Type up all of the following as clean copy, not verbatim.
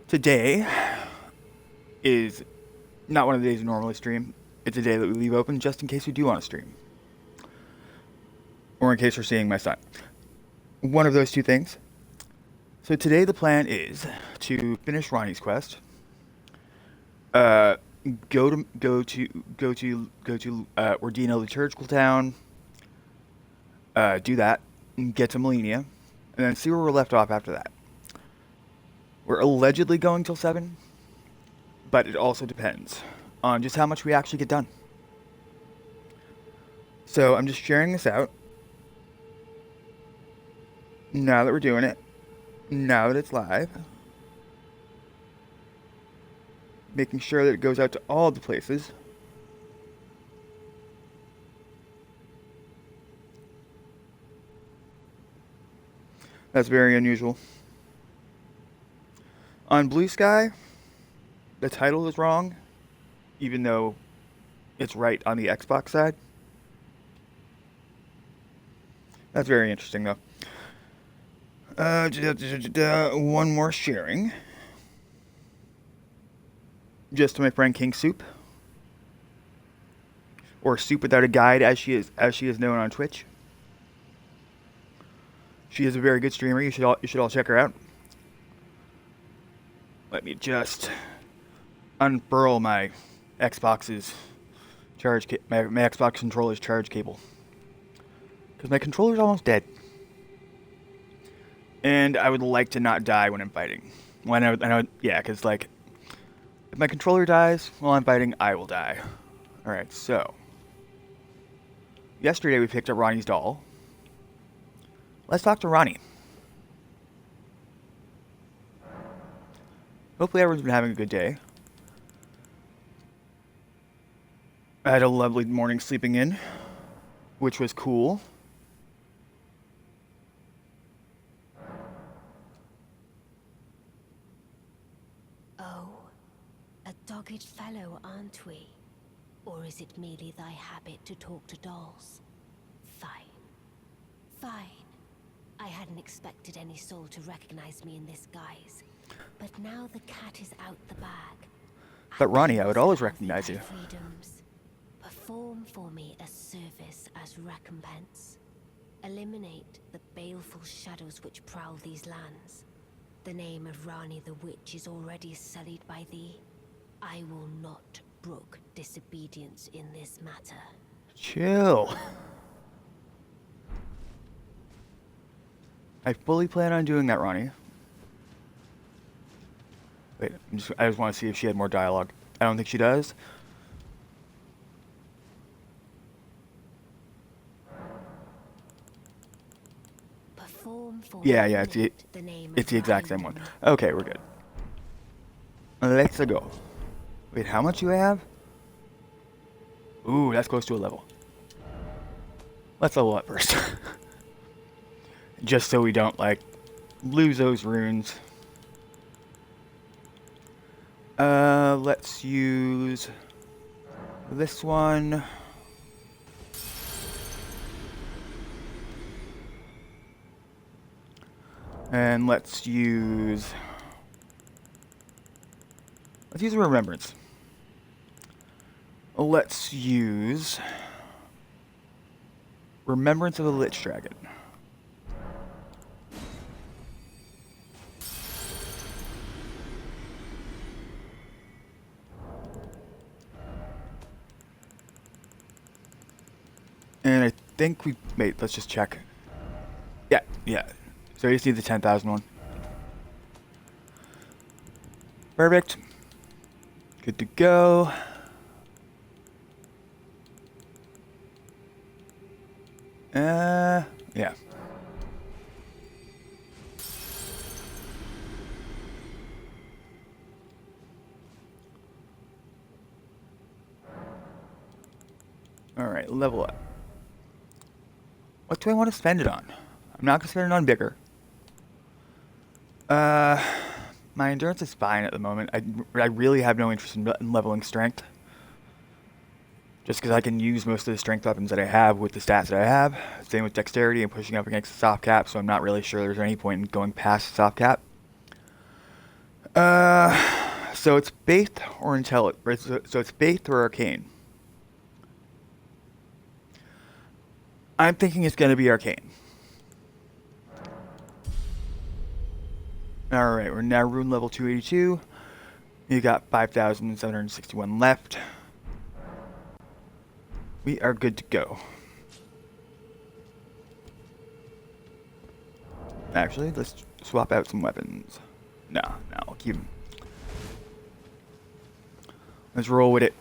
Today is not one of the days we normally stream. It's a day that we leave open just in case we do want to stream. Or in case we're seeing my son. One of those two things. So today the plan is to finish Ronnie's quest. Go to Ordino liturgical town. Do that. And get to Melania. And then see where we're left off after that. We're allegedly going till 7. But it also depends on just how much we actually get done. So I'm just sharing this out. Now that we're doing it. Now that it's live. Making sure that it goes out to all the places. That's very unusual. On Blue Sky, the title is wrong, even though it's right on the Xbox side. That's very interesting, though. One more sharing. Just to my friend King Soup, or Soup Without a Guide, as she is known on Twitch. She is a very good streamer. You should all check her out. Let me just unfurl my Xbox's my Xbox controller's charge cable, because my controller's almost dead, and I would like to not die when I'm fighting. Because like, if my controller dies while I'm fighting, I will die. All right, so yesterday we picked up Ronnie's doll. Let's talk to Ronnie. Hopefully everyone's been having a good day. I had a lovely morning sleeping in, which was cool. Oh, a dogged fellow, aren't we? Or is it merely thy habit to talk to dolls? Fine. Fine. I hadn't expected any soul to recognize me in this guise. But now the cat is out the bag. But Ronnie, I would always recognize you. Freedoms. Perform for me a service as recompense. Eliminate the baleful shadows which prowl these lands. The name of Ranni the Witch is already sullied by thee. I will not brook disobedience in this matter. Chill. I fully plan on doing that, Ronnie. Wait, I just want to see if she had more dialogue. I don't think she does. Yeah, it's the exact same one. Okay, we're good. Let's go. Wait, how much do I have? Ooh, that's close to a level. Let's level up first. Just so we don't, like, lose those runes. Let's use this one. And let's use a remembrance. Let's use Remembrance of a Lich Dragon. And I think wait, let's just check. Yeah. So I just need the 10,000 one. Perfect. Good to go. Yeah. Alright, level up. What do I want to spend it on? I'm not going to spend it on bigger. My endurance is fine at the moment. I really have no interest in leveling strength. Just because I can use most of the strength weapons that I have with the stats that I have. Same with dexterity and pushing up against the soft cap, so I'm not really sure there's any point in going past the soft cap. So it's Faith or Intelligence. So it's Faith or Arcane. I'm thinking it's going to be Arcane. Alright, we're now rune level 282. You got 5,761 left. We are good to go. Actually, let's swap out some weapons. No, I'll keep them. Let's roll with it.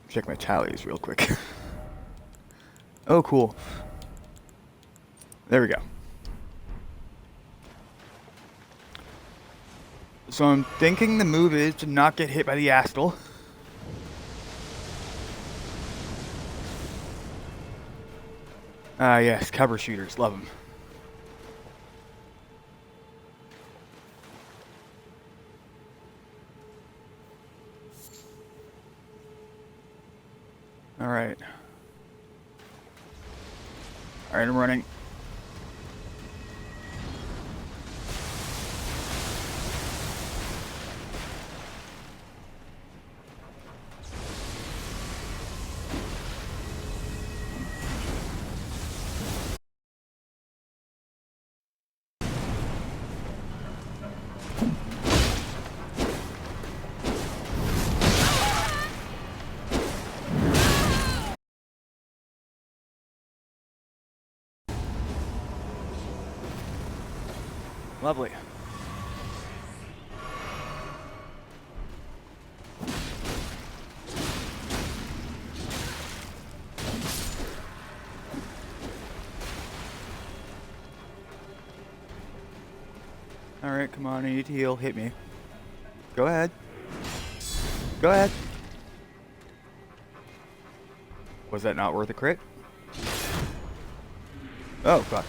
Check my tallies real quick. Oh, cool. There we go. So I'm thinking the move is to not get hit by the Astal. Ah, yes, cover shooters, love them. Alright. Alright, I'm running. Lovely. Alright, come on, I need to heal. Hit me. Go ahead. Go ahead. Was that not worth a crit? Oh, fuck.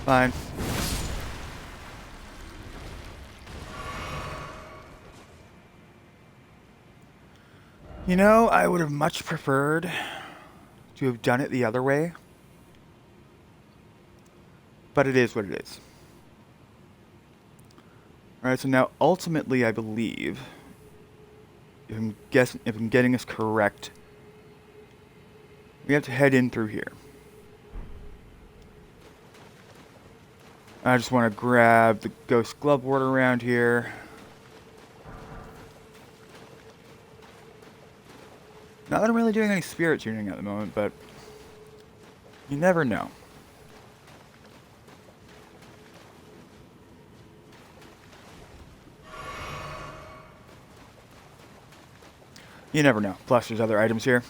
Fine. You know, I would have much preferred to have done it the other way. But it is what it is. Alright, so now ultimately I believe, if I'm getting this correct, we have to head in through here. I just want to grab the ghost glove ward around here. Not that I'm really doing any spirit tuning at the moment, but you never know. You never know. Plus, there's other items here.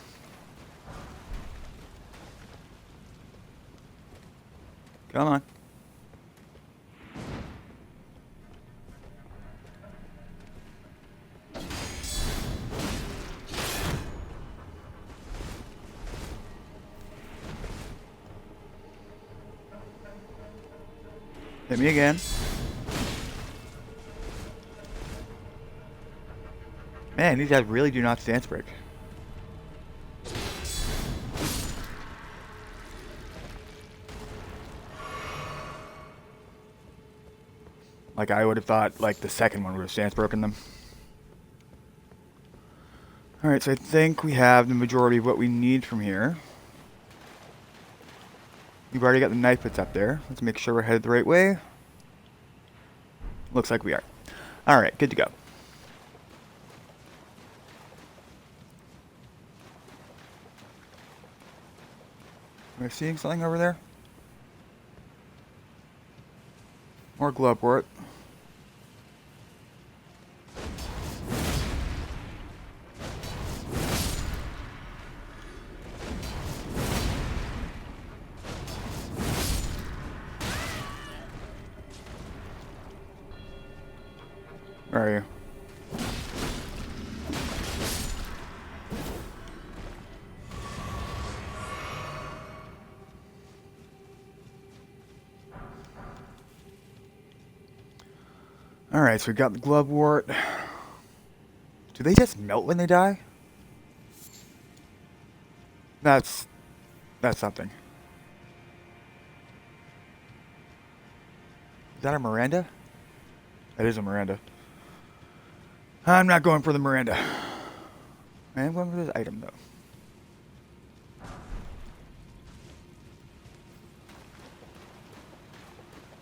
Come on. Hit me again. Man, these guys really do not stance break. Like I would have thought, like the second one would have stance broken them. Alright, so I think we have the majority of what we need from here. We've already got the knife bits up there. Let's make sure we're headed the right way. Looks like we are. Alright, good to go. Am I seeing something over there? More glowport. Where are you? Alright, so we got the glovewort. Do they just melt when they die? That's something. Is that a Miranda? That is a Miranda. I'm not going for the Miranda. I am going for this item, though.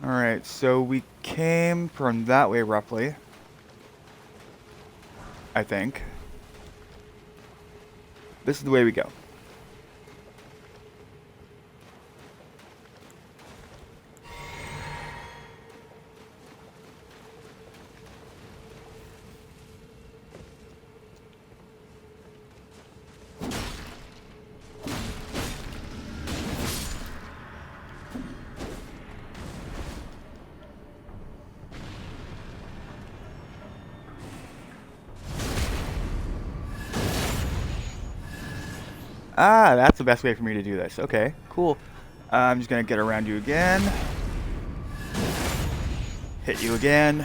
Alright, so we came from that way, roughly. I think. This is the way we go. Ah, that's the best way for me to do this. Okay, cool. I'm just gonna get around you again. Hit you again.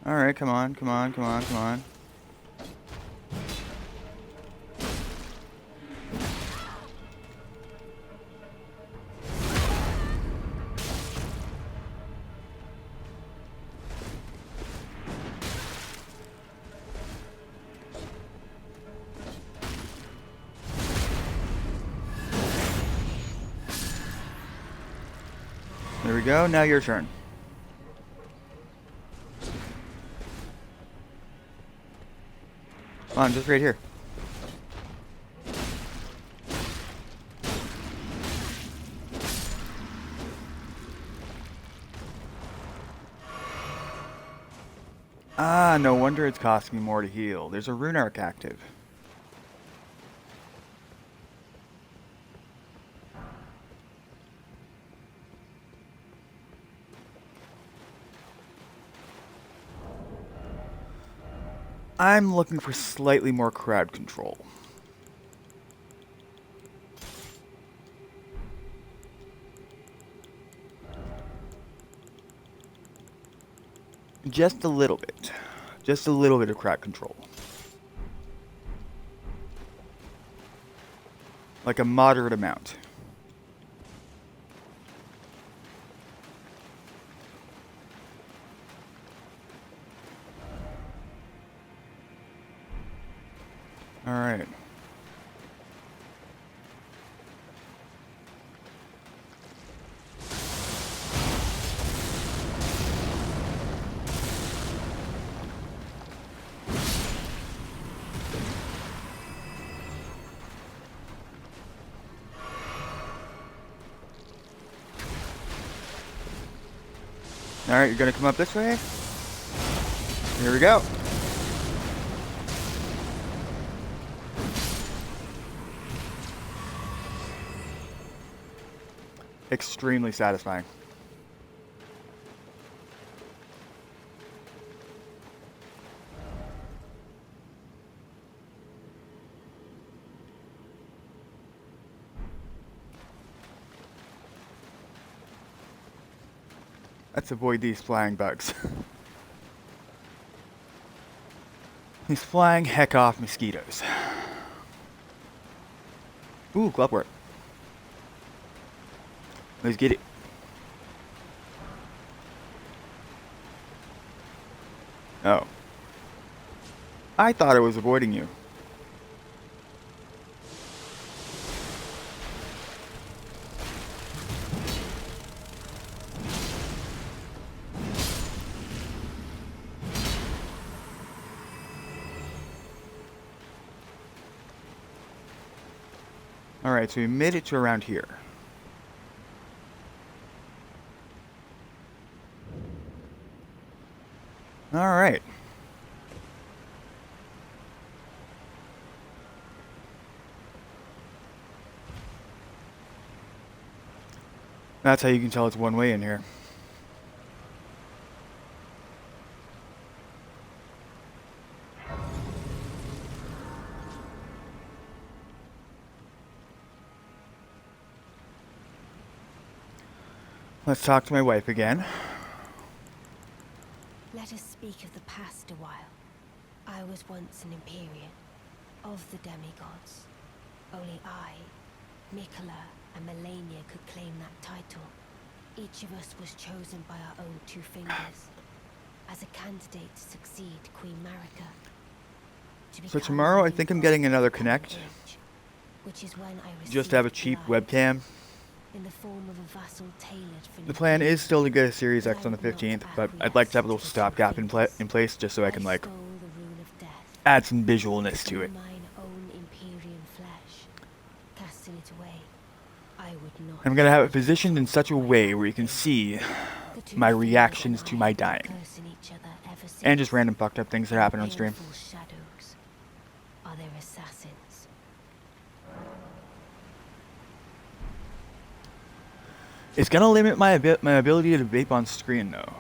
Alright, come on, come on, come on, come on. There we go, now your turn. Come on, just right here. Ah, no wonder it's costing me more to heal. There's a rune arc active. I'm looking for slightly more crowd control. Just a little bit. Just a little bit of crowd control. Like a moderate amount. Alright. Alright, you're gonna come up this way? Here we go. Extremely satisfying. Let's avoid these flying bugs. These flying heck off mosquitoes. Ooh, glove work. Let's get it. Oh. I thought I was avoiding you. Alright, so we made it to around here. Alright. That's how you can tell it's one way in here. Let's talk to my wife again. Let us speak of the past a while. I was once an Empyrean of the demigods. Only I, Mikola, and Melania could claim that title. Each of us was chosen by our own two fingers as a candidate to succeed Queen Marika. So tomorrow I think I'm getting another Connect. Which is when I Just to have a cheap webcam. in the form of a vassal tailored for The plan is still to get a Series X on the 15th, but I'd like to have a little stopgap in place just so I can like add some visualness to it. Mine own Empyrean flesh, casting it away. I would not. I'm gonna have it positioned in such a way where you can see my reactions to my dying. And just random fucked up things that happen on stream. Shadows. Are there assassins? It's gonna limit my ability to vape on screen though.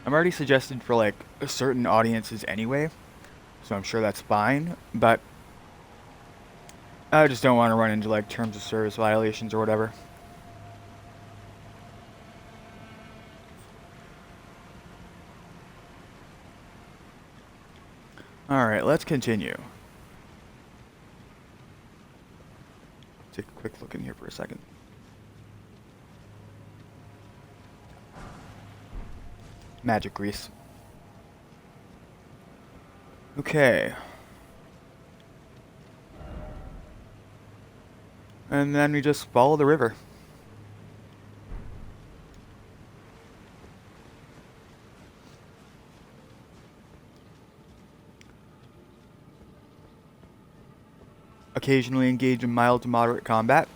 I'm already suggested for like certain audiences anyway, so I'm sure that's fine, but I just don't want to run into like terms of service violations or whatever. Alright, let's continue. Take a quick look in here for a second. Magic grease. Okay. And then we just follow the river. Occasionally engage in mild to moderate combat.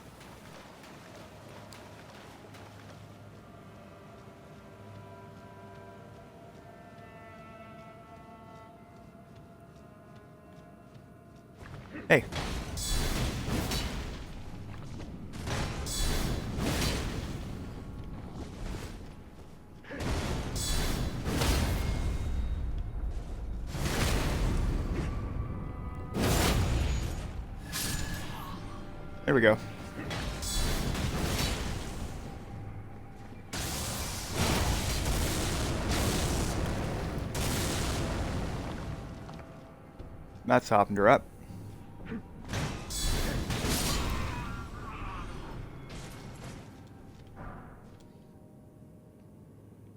Hey. There we go. That softened her up.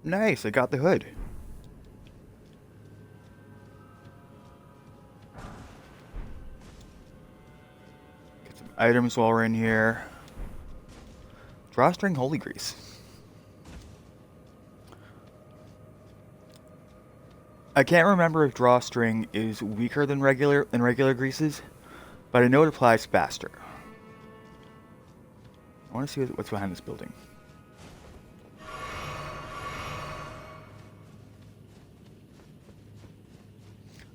Nice, I got the hood. Get some items while we're in here. Drawstring holy grease. I can't remember if drawstring is weaker than regular greases, but I know it applies faster. I want to see what's behind this building.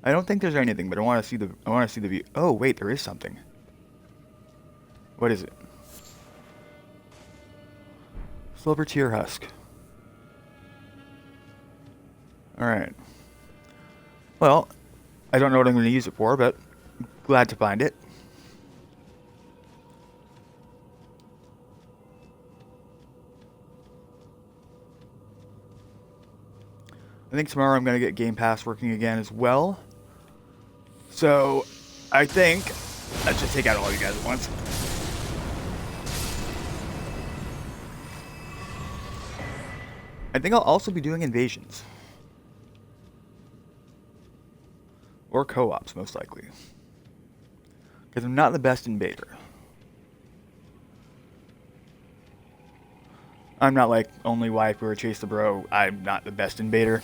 I don't think there's anything, but I want to see the view. Oh wait, there is something. What is it? Silver tear husk. All right. Well, I don't know what I'm going to use it for, but glad to find it. I think tomorrow I'm going to get Game Pass working again as well. So, I think let's just take out all you guys at once. I think I'll also be doing invasions. Or co-ops, most likely. Because I'm not the best invader. I'm not like only wife or chase the bro. I'm not the best invader.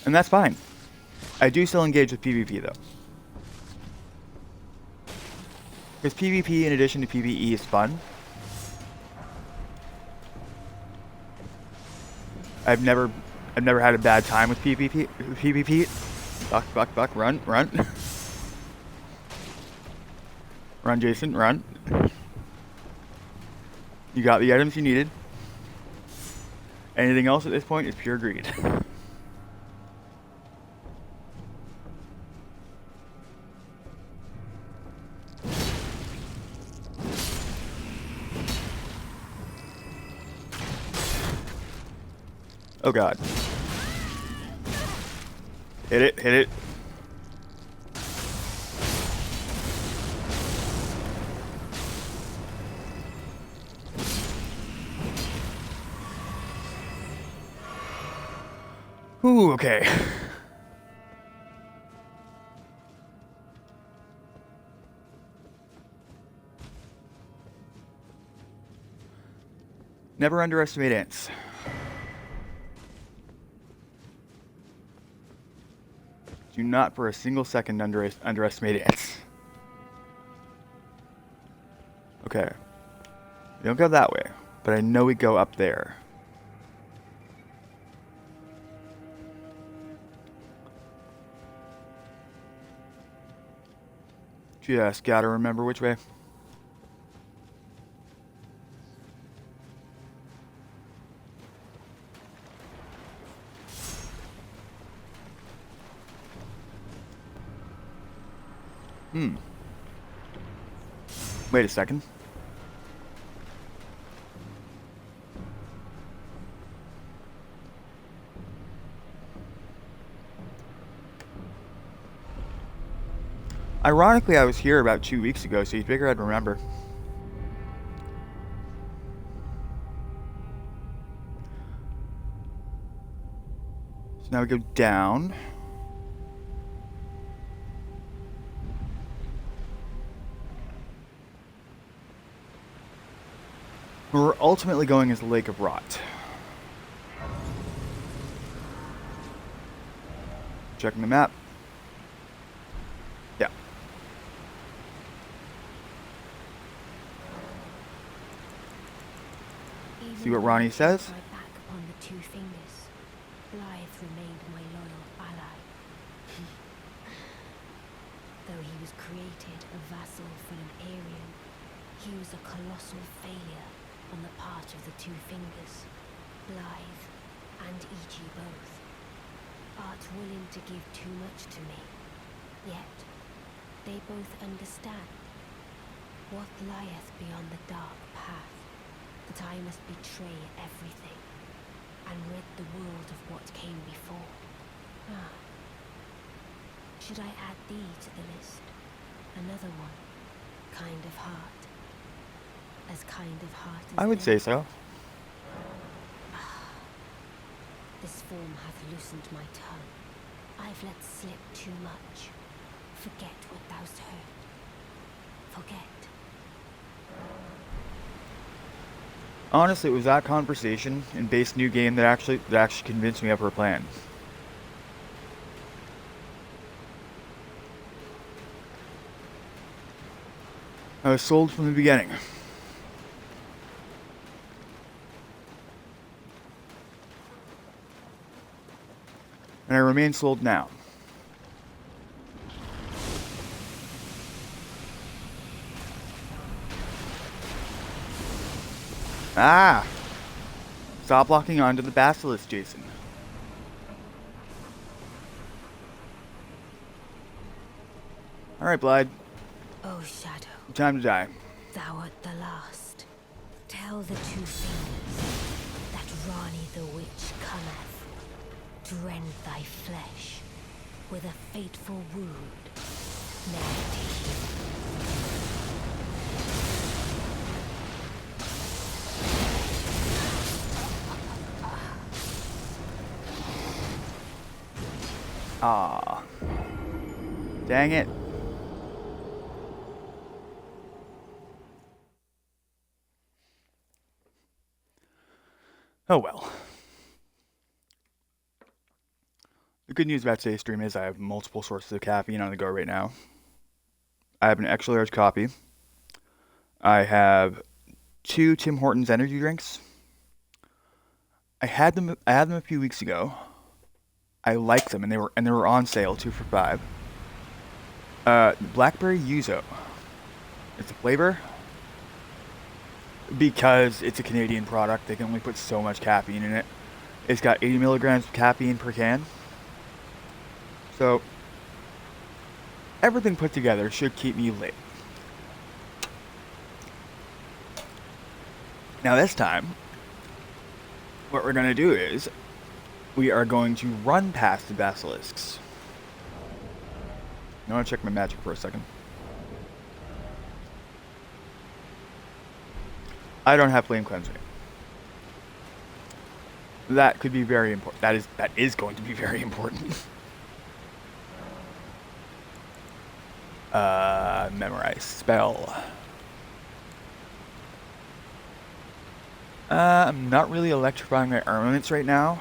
And that's fine. I do still engage with PvP though. Because PvP in addition to PvE is fun. I've never had a bad time with PvP. Fuck, run. Run, Jason, run. You got the items you needed. Anything else at this point is pure greed. Oh god. Hit it, hit it. Ooh, okay. Never underestimate ants. Do not for a single second underestimate ants. Okay. We don't go that way, but I know we go up there. Just gotta remember which way. Wait a second. Ironically, I was here about 2 weeks ago, so you'd figure I'd remember. So now we go down. We're ultimately going as the Lake of Rot. Checking the map. Yeah. See what Ronnie says? My back upon the two fingers, Blythe remained my loyal ally. Though he was created a vassal for an Aryan, he was a colossal failure on the part of the two fingers, Blythe and E.G. both. Art willing to give too much to me, yet they both understand what lieth beyond the dark path, that I must betray everything and rid the world of what came before. Ah. Should I add thee to the list? Another one. Kind of heart. As kind of heart as I would say so. This form hath loosened my tongue. I've let slip too much. Forget what thou'st heard. Forget. Honestly, it was that conversation in base new game that actually convinced me of her plan. I was sold from the beginning. And I remain sold now. Ah! Stop locking onto the basilisk, Jason. Alright, Blythe. O Shadow, Time to die. thou art the last. Tell the two fingers that Ranni the witch cometh to rend thy flesh with a fateful wound, never to heal. Ah. Dang it. Oh well. The good news about today's stream is I have multiple sources of caffeine on the go right now. I have an extra large coffee. I have 2 Tim Hortons energy drinks. I had them a few weeks ago. I liked them and they were on sale 2 for $5. Blackberry Yuzu. It's a flavor. Because it's a Canadian product, they can only put so much caffeine in it. It's got 80 milligrams of caffeine per can. So, everything put together should keep me lit. Now this time, what we're going to do is, we are going to run past the basilisks. I want to check my magic for a second. I don't have flame cleansing. That could be very important. That is going to be very important. Memorize spell. I'm not really electrifying my armaments right now.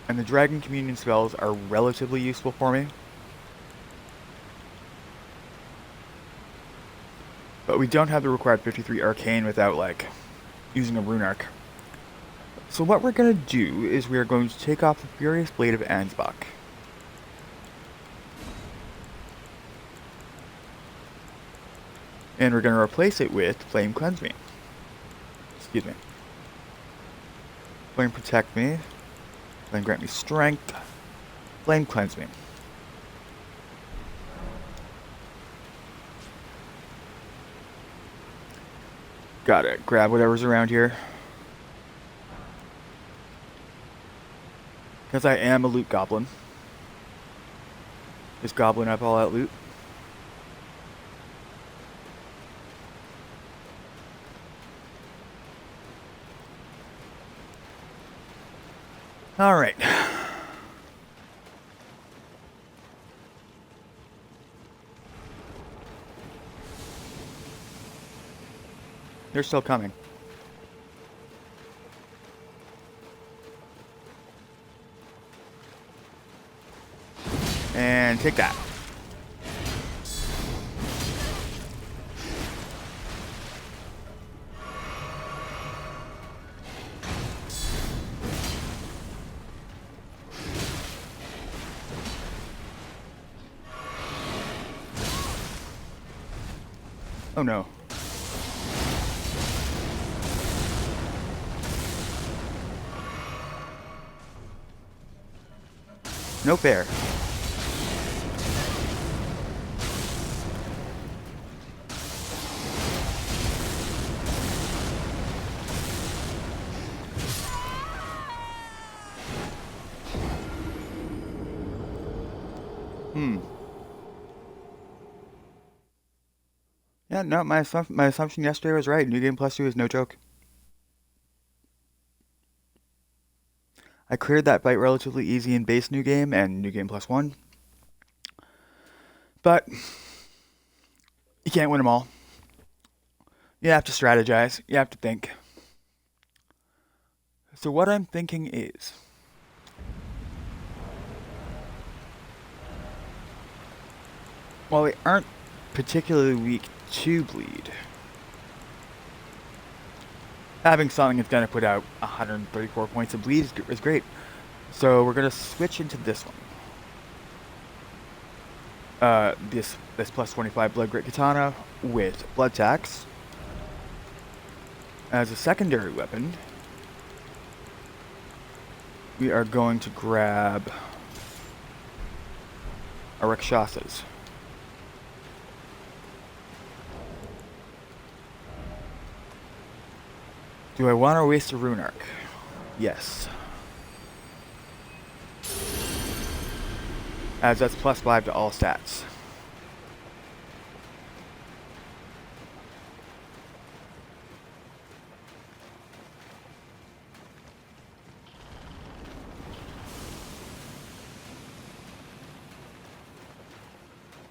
And the Dragon Communion spells are relatively useful for me. But we don't have the required 53 arcane without, like, using a rune arc. So what we're going to do is we are going to take off the Furious Blade of Ansbach. And we're going to replace it with Flame Cleanse Me. Excuse me. Flame Protect Me. Flame Grant Me Strength. Flame Cleanse Me. Got it. Grab whatever's around here. Because I am a loot goblin. Just goblin up all that loot. Alright. They're still coming. And take that. Oh no. No fair. Yeah, no, my assumption yesterday was right. New Game Plus 2 is no joke. I cleared that fight relatively easy in base New Game and New Game Plus 1. But you can't win them all. You have to strategize. You have to think. So what I'm thinking is, while they aren't particularly weak to bleed, having something that's going to put out 134 points of bleed is great. So we're going to switch into this one. This plus 25 Blood Grit Katana with Blood Tax as a secondary weapon. We are going to grab our Rakshasas. Do I want to waste a rune arc? Yes. As that's plus 5 to all stats.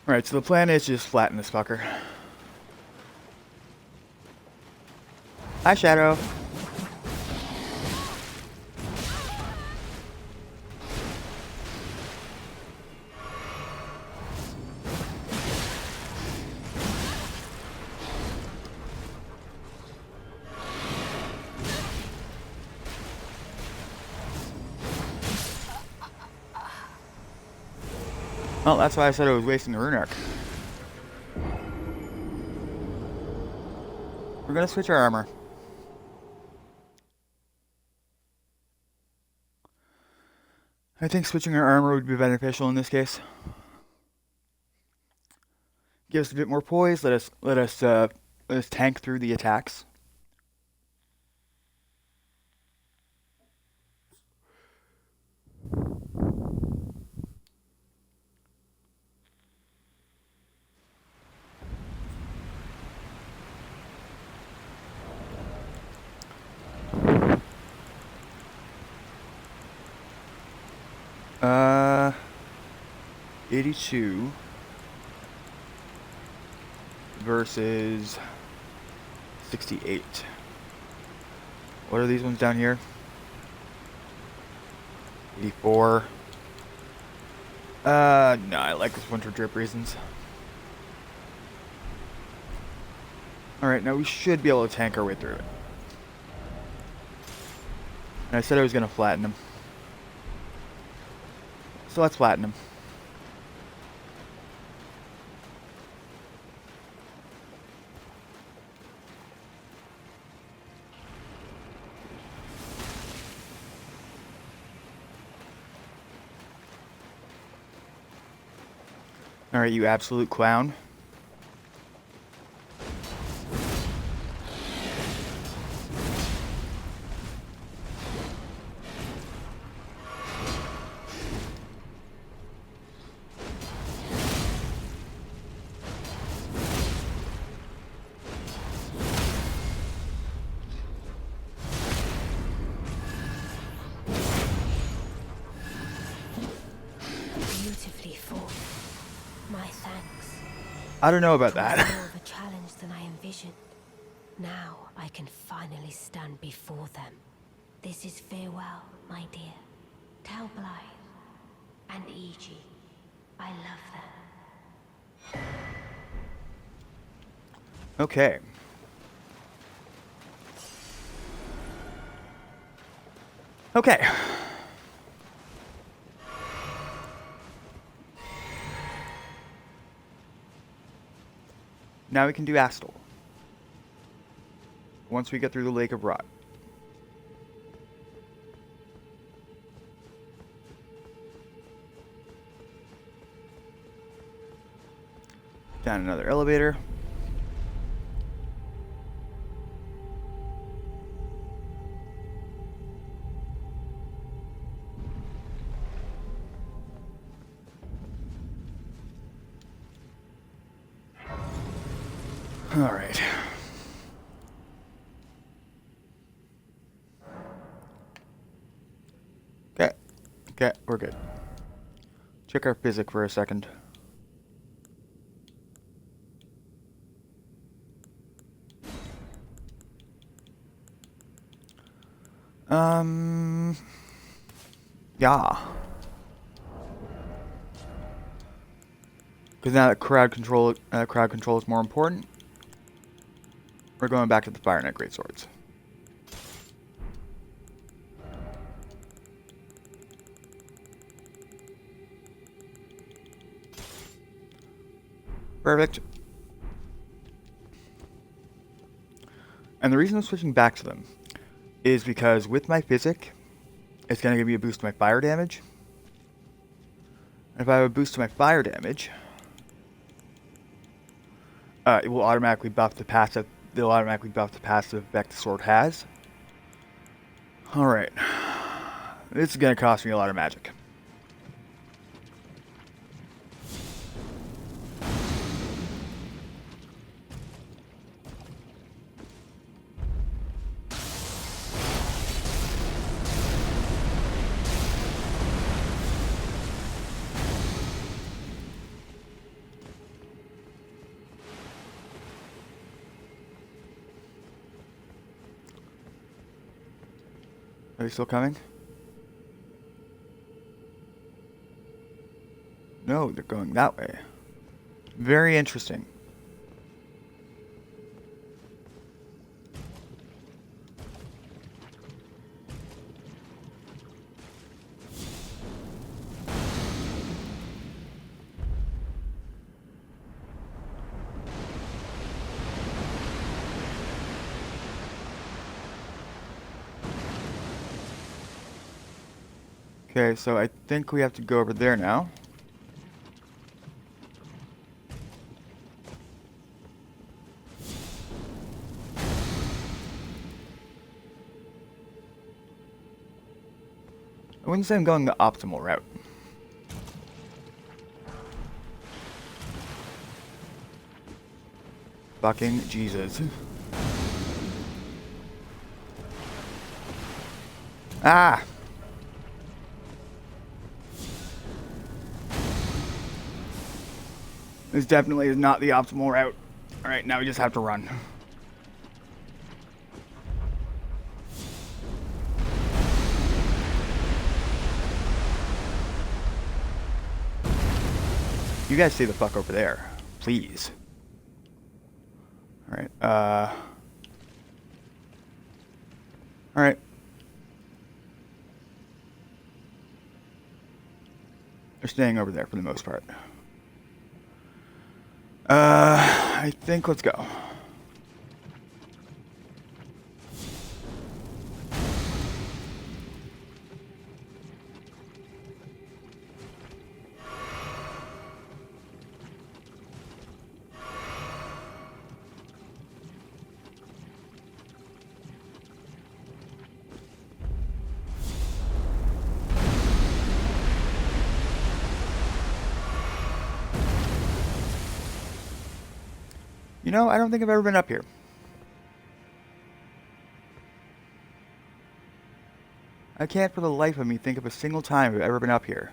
Alright, so the plan is just flatten this fucker. Hi, Shadow. Well, that's why I said I was wasting the rune arc. We're gonna switch our armor. I think switching our armor would be beneficial in this case. Give us a bit more poise. Let us tank through the attacks. 82 versus 68. What are these ones down here? 84. No, I like this one for drip reasons. Alright, now we should be able to tank our way through it. And I said I was going to flatten him. So let's flatten him. Alright, you absolute clown. Beautifully fought. My thanks. I don't know about It was that. more of a challenge than I envisioned. Now I can finally stand before them. This is farewell, my dear. Tell Blythe and Iji I love them. Okay. Okay. Now we can do Astal. Once we get through the Lake of Rot. Down another elevator. All right. Okay. Okay, we're good. Check our physics for a second. Yeah. Because now that crowd control is more important, we're going back to the Fire Knight Greatswords. Perfect. And the reason I'm switching back to them is because with my physic, it's going to give me a boost to my fire damage. And if I have a boost to my fire damage, it will automatically buff the passive. They'll automatically buff the passive effect the sword has. All right, this is going to cost me a lot of magic. Are they still coming? No, they're going that way. Very interesting. Okay, so I think we have to go over there now. I wouldn't say I'm going the optimal route. Fucking Jesus. Ah! This definitely is not the optimal route. Alright, now we just have to run. You guys stay the fuck over there. Please. Alright, Alright. They're staying over there for the most part. I think let's go. You know, I don't think I've ever been up here. I can't for the life of me think of a single time I've ever been up here.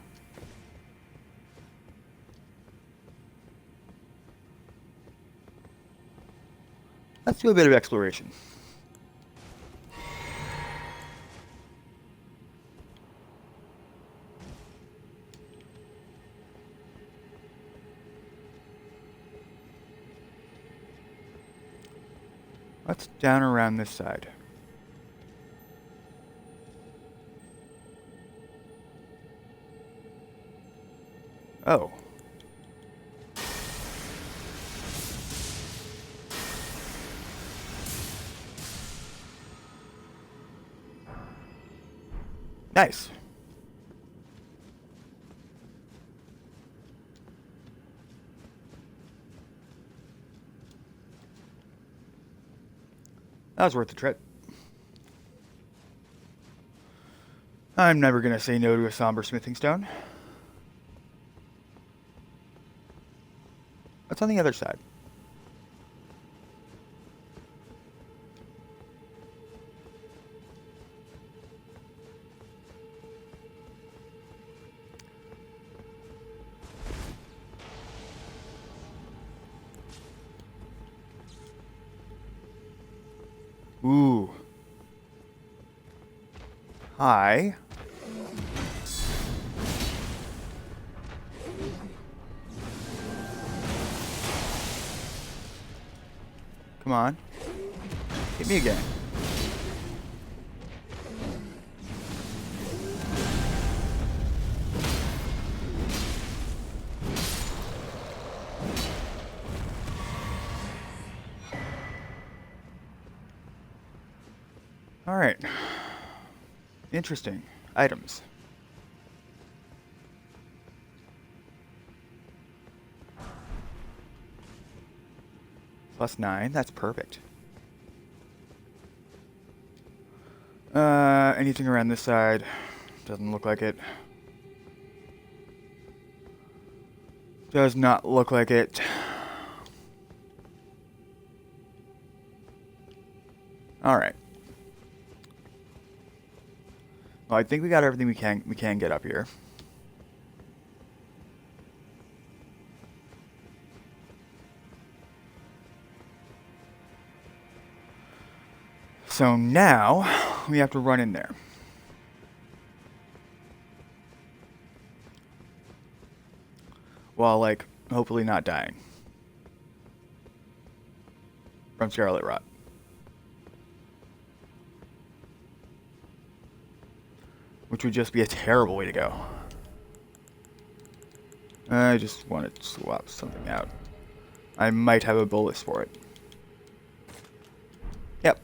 Let's do a bit of exploration. What's down around this side? Oh. Nice. That was worth the trip. I'm never gonna say no to a somber smithing stone. What's on the other side? Ooh. Hi. Come on. Hit me again. All right. Interesting. Items. +9. That's perfect. Anything around this side? Doesn't look like it. Does not look like it. All right. Well, I think we got everything we can get up here. So now we have to run in there. While, like, hopefully not dying from scarlet rot. Which would just be a terrible way to go. I just want to swap something out. I might have a bolus for it. Yep.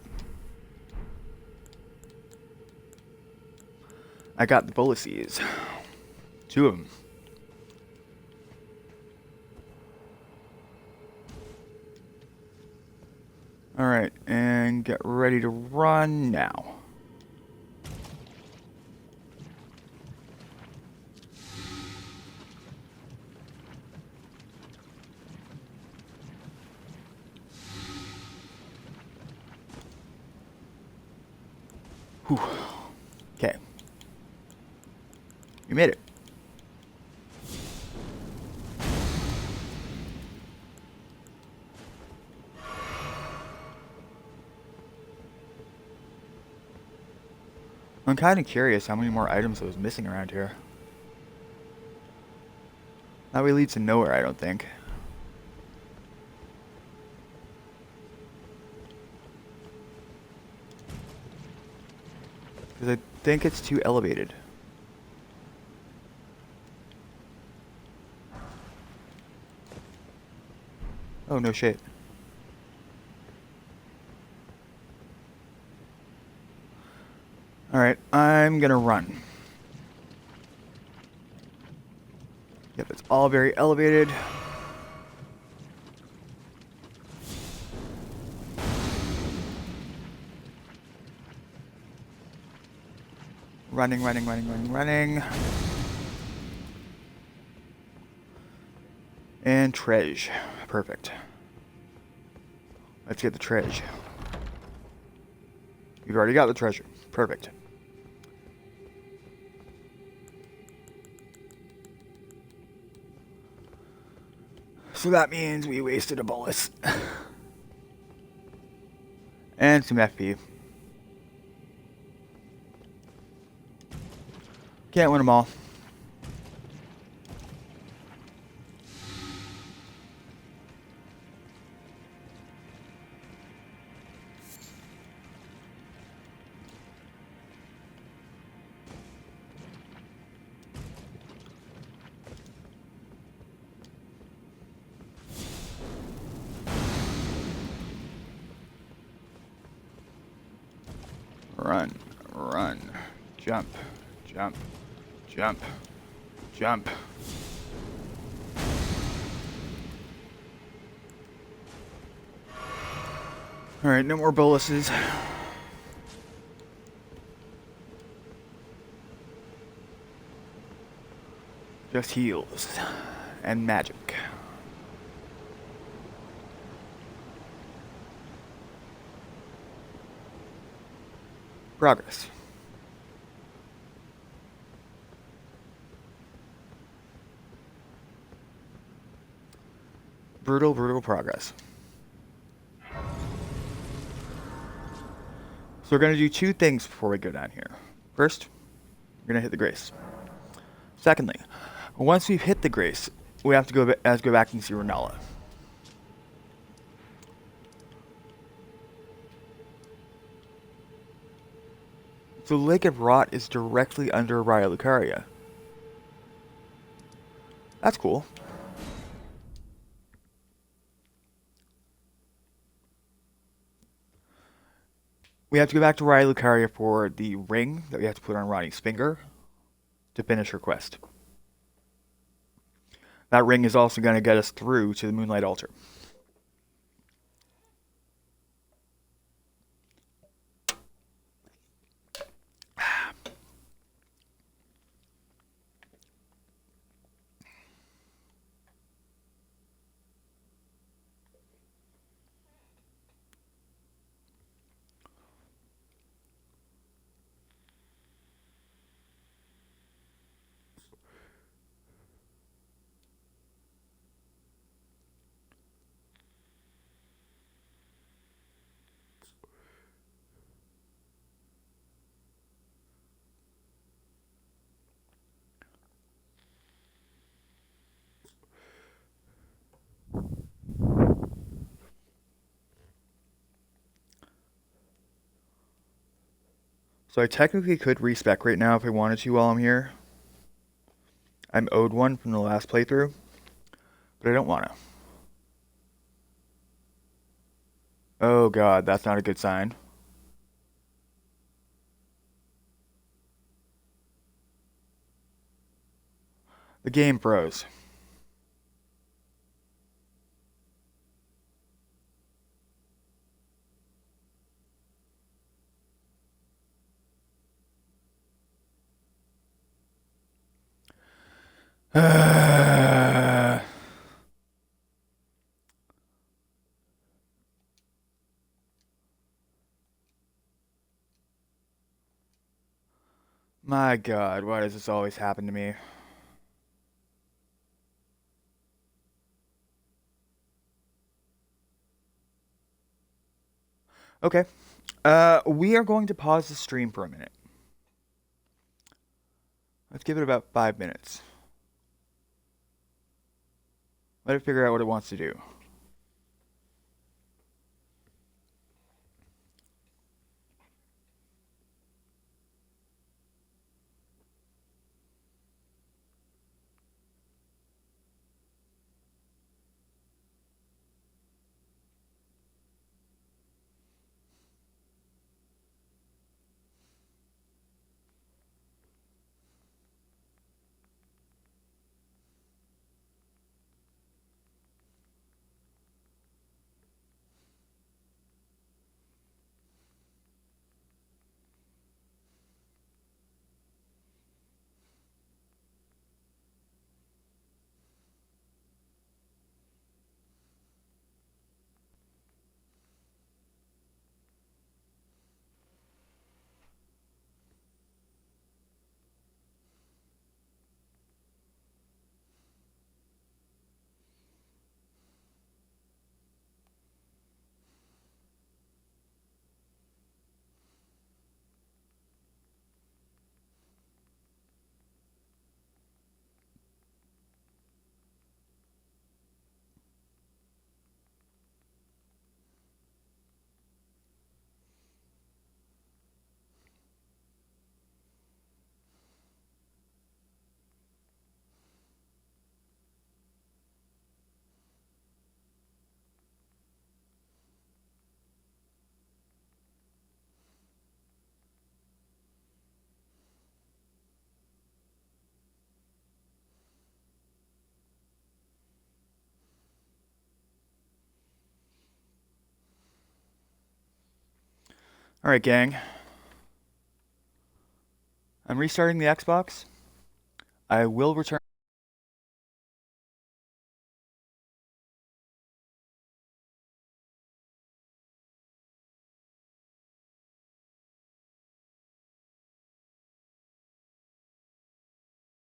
I got the boluses. 2 of them. Alright, and get ready to run now. Whew. Okay. You made it. I'm kind of curious how many more items I was missing around here. That way leads to nowhere, I don't think. Because I think it's too elevated. Oh, no shit. Alright, I'm gonna run. Yep, it's all very elevated. Running, running, running, running, running. And treasure. Perfect. Let's get the treasure. You've already got the treasure. Perfect. So that means we wasted a bolus. And some FP. Can't win them all. Run, run, jump, jump, jump, jump. Alright, no more boluses. Just heals and magic. Progress. Brutal, brutal progress. So we're going to do two things before we go down here. First, we're going to hit the grace. Secondly, once we've hit the grace, we have to go back and see Renala. So Lake of Rot is directly under Raya Lucaria. That's cool. We have to go back to Raya Lucaria for the ring that we have to put on Ronnie's finger to finish her quest. That ring is also going to get us through to the Moonlight Altar. So I technically could respec right now if I wanted to while I'm here. I'm owed one from the last playthrough, but I don't want to. Oh god, that's not a good sign. The game froze. My god, why does this always happen to me? Okay. We are going to pause the stream for a minute. Let's give it about 5 minutes. Let it figure out what it wants to do. Alright, gang. I'm restarting the Xbox. I will return